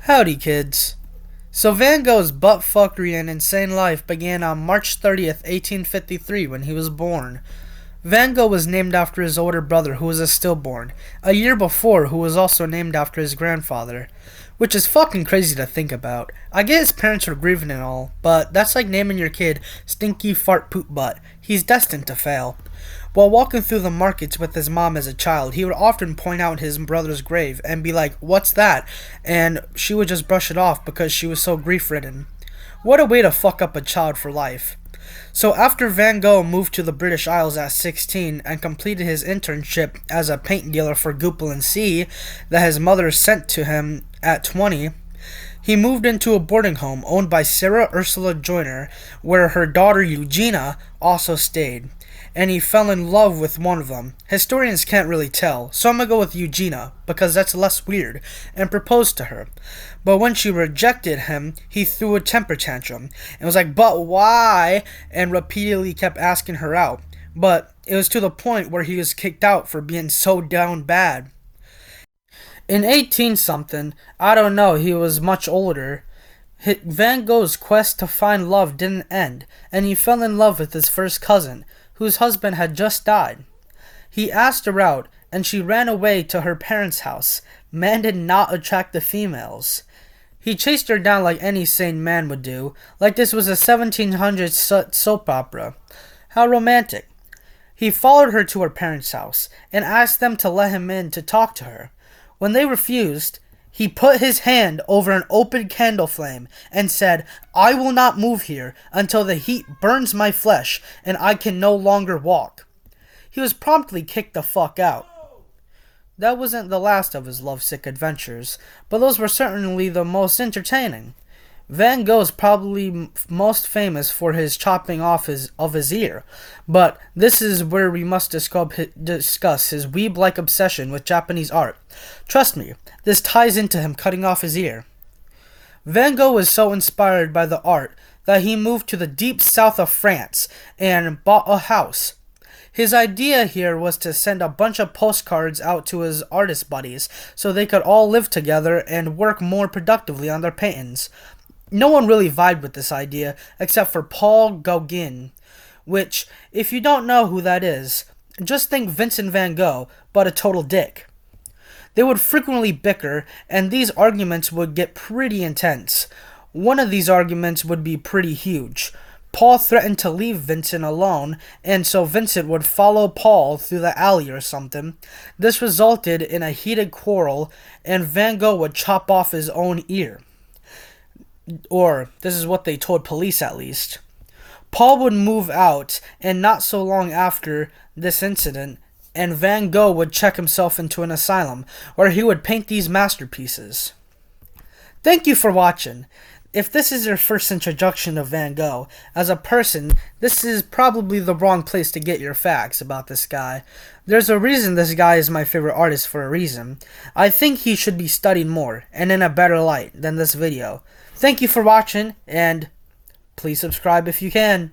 Howdy, kids. So Van Gogh's butt-fuckery and insane life began on March 30th, 1853 when he was born. Van Gogh was named after his older brother, who was a stillborn, a year before, who was also named after his grandfather. Which is fucking crazy to think about. I get his parents were grieving and all, but that's like naming your kid Stinky Fart Poop Butt. He's destined to fail. While walking through the markets with his mom as a child, he would often point out his brother's grave and be like, "What's that?" And she would just brush it off because she was so grief-ridden. What a way to fuck up a child for life. So after Van Gogh moved to the British Isles at 16 and completed his internship as a paint dealer for Goupil and C that his mother sent to him at 20, he moved into a boarding home owned by Sarah Ursula Joyner, where her daughter Eugenia also stayed, and he fell in love with one of them. Historians can't really tell, so I'm gonna go with Eugenia, because that's less weird, and proposed to her. But when she rejected him, he threw a temper tantrum, and was like, "But why?" and repeatedly kept asking her out. But it was to the point where he was kicked out for being so down bad. In 18-something, I don't know, he was much older, Van Gogh's quest to find love didn't end, and he fell in love with his first cousin, whose husband had just died. He asked her out, and she ran away to her parents' house. Man did not attract the females. He chased her down like any sane man would do, like this was a 1700s soap opera. How romantic. He followed her to her parents' house, and asked them to let him in to talk to her. When they refused, he put his hand over an open candle flame and said, "I will not move here until the heat burns my flesh and I can no longer walk." He was promptly kicked the fuck out. That wasn't the last of his lovesick adventures, but those were certainly the most entertaining. Van Gogh is probably most famous for his chopping off his ear, but this is where we must discuss his weeb-like obsession with Japanese art. Trust me, this ties into him cutting off his ear. Van Gogh was so inspired by the art that he moved to the deep south of France and bought a house. His idea here was to send a bunch of postcards out to his artist buddies so they could all live together and work more productively on their paintings. No one really vibed with this idea except for Paul Gauguin, which, if you don't know who that is, just think Vincent van Gogh, but a total dick. They would frequently bicker, and these arguments would get pretty intense. One of these arguments would be pretty huge. Paul threatened to leave Vincent alone, and so Vincent would follow Paul through the alley or something. This resulted in a heated quarrel, and Van Gogh would chop off his own ear. Or, this is what they told police at least. Paul would move out, and not so long after this incident, and Van Gogh would check himself into an asylum, where he would paint these masterpieces. Thank you for watching. If this is your first introduction of Van Gogh, as a person, this is probably the wrong place to get your facts about this guy. There's a reason this guy is my favorite artist for a reason. I think he should be studied more, and in a better light than this video. Thank you for watching, and please subscribe if you can.